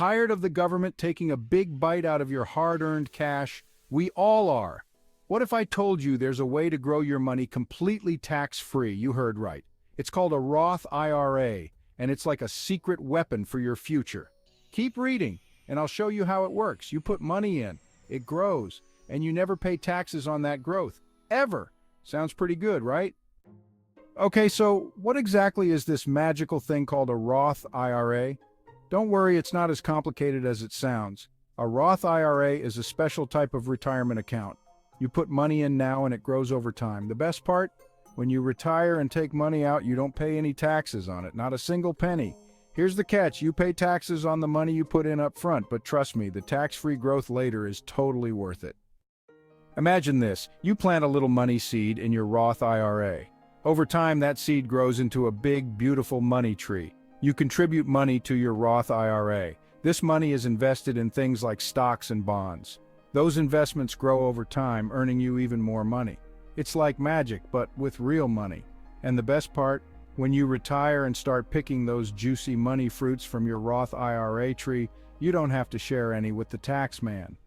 Tired of the government taking a big bite out of your hard-earned cash? We all are. What if I told you there's a way to grow your money completely tax-free? You heard right. It's called a Roth IRA, and it's like a secret weapon for your future. Keep reading, and I'll show you how it works. You put money in, it grows, and you never pay taxes on that growth, ever. Sounds pretty good, right? Okay, so what exactly is this magical thing called a Roth IRA? Don't worry, it's not as complicated as it sounds. A Roth IRA is a special type of retirement account. You put money in now and it grows over time. The best part? When you retire and take money out, you don't pay any taxes on it, not a single penny. Here's the catch, you pay taxes on the money you put in up front, but trust me, the tax-free growth later is totally worth it. Imagine this, you plant a little money seed in your Roth IRA. Over time, that seed grows into a big, beautiful money tree. You contribute money to your Roth IRA. This money is invested in things like stocks and bonds. Those investments grow over time, earning you even more money. It's like magic, but with real money. And the best part, when you retire and start picking those juicy money fruits from your Roth IRA tree, you don't have to share any with the tax man.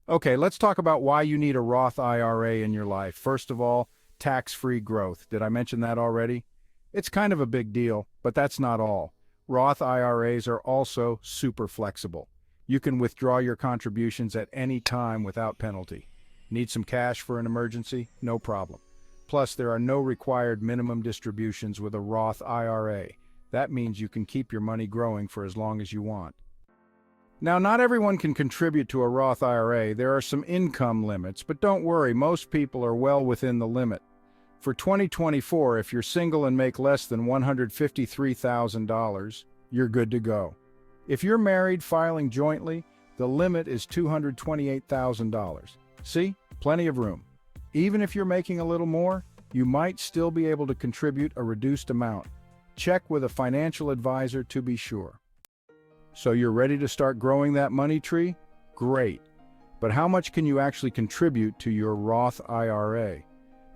Okay, let's talk about why you need a Roth IRA in your life. First of all, tax-free growth. Did I mention that already? It's kind of a big deal, but that's not all. Roth IRAs are also super flexible. You can withdraw your contributions at any time without penalty. Need some cash for an emergency? No problem. Plus, there are no required minimum distributions with a Roth IRA. That means you can keep your money growing for as long as you want. Now, not everyone can contribute to a Roth IRA. There are some income limits, but don't worry, most people are well within the limit. For 2024, if you're single and make less than $153,000, you're good to go. If you're married filing jointly, the limit is $228,000. See? Plenty of room. Even if you're making a little more, you might still be able to contribute a reduced amount. Check with a financial advisor to be sure. So you're ready to start growing that money tree? Great. But how much can you actually contribute to your Roth IRA?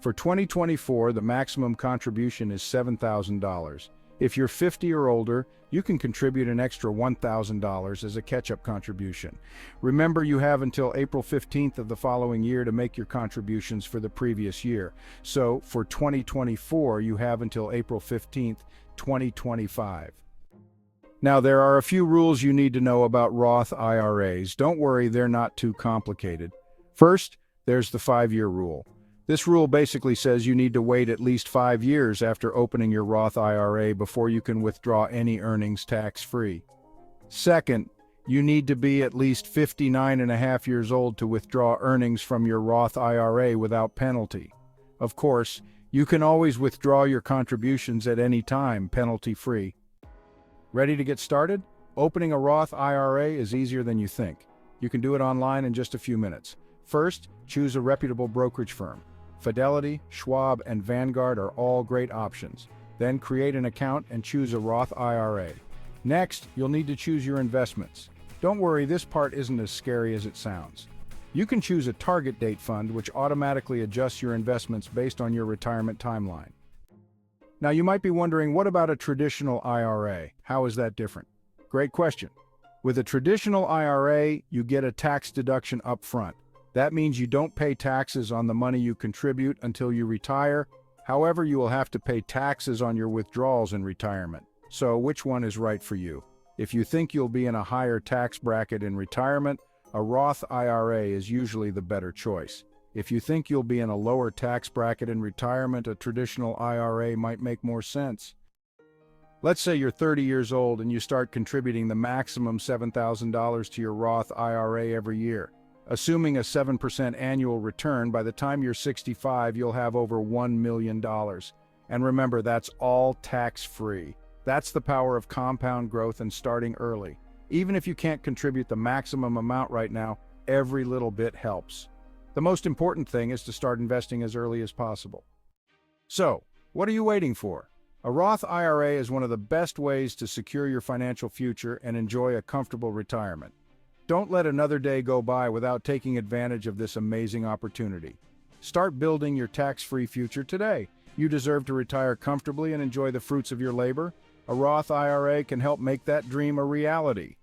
For 2024, the maximum contribution is $7,000. If you're 50 or older, you can contribute an extra $1,000 as a catch-up contribution. Remember, you have until April 15th of the following year to make your contributions for the previous year. So, for 2024, you have until April 15th, 2025. Now, there are a few rules you need to know about Roth IRAs. Don't worry, they're not too complicated. First, there's the 5-year rule. This rule basically says you need to wait at least 5 years after opening your Roth IRA before you can withdraw any earnings tax-free. Second, you need to be at least 59.5 years old to withdraw earnings from your Roth IRA without penalty. Of course, you can always withdraw your contributions at any time, penalty-free. Ready to get started? Opening a Roth IRA is easier than you think. You can do it online in just a few minutes. First, choose a reputable brokerage firm. Fidelity, Schwab, and Vanguard are all great options. Then create an account and choose a Roth IRA. Next, you'll need to choose your investments. Don't worry, this part isn't as scary as it sounds. You can choose a target date fund which automatically adjusts your investments based on your retirement timeline. Now you might be wondering, what about a traditional IRA? How is that different? Great question. With a traditional IRA, you get a tax deduction up front. That means you don't pay taxes on the money you contribute until you retire. However, you will have to pay taxes on your withdrawals in retirement. So which one is right for you? If you think you'll be in a higher tax bracket in retirement, a Roth IRA is usually the better choice. If you think you'll be in a lower tax bracket in retirement, a traditional IRA might make more sense. Let's say you're 30 years old and you start contributing the maximum $7,000 to your Roth IRA every year. Assuming a 7% annual return, by the time you're 65, you'll have over $1 million. And remember, that's all tax-free. That's the power of compound growth and starting early. Even if you can't contribute the maximum amount right now, every little bit helps. The most important thing is to start investing as early as possible. So, what are you waiting for? A Roth IRA is one of the best ways to secure your financial future and enjoy a comfortable retirement. Don't let another day go by without taking advantage of this amazing opportunity. Start building your tax-free future today. You deserve to retire comfortably and enjoy the fruits of your labor. A Roth IRA can help make that dream a reality.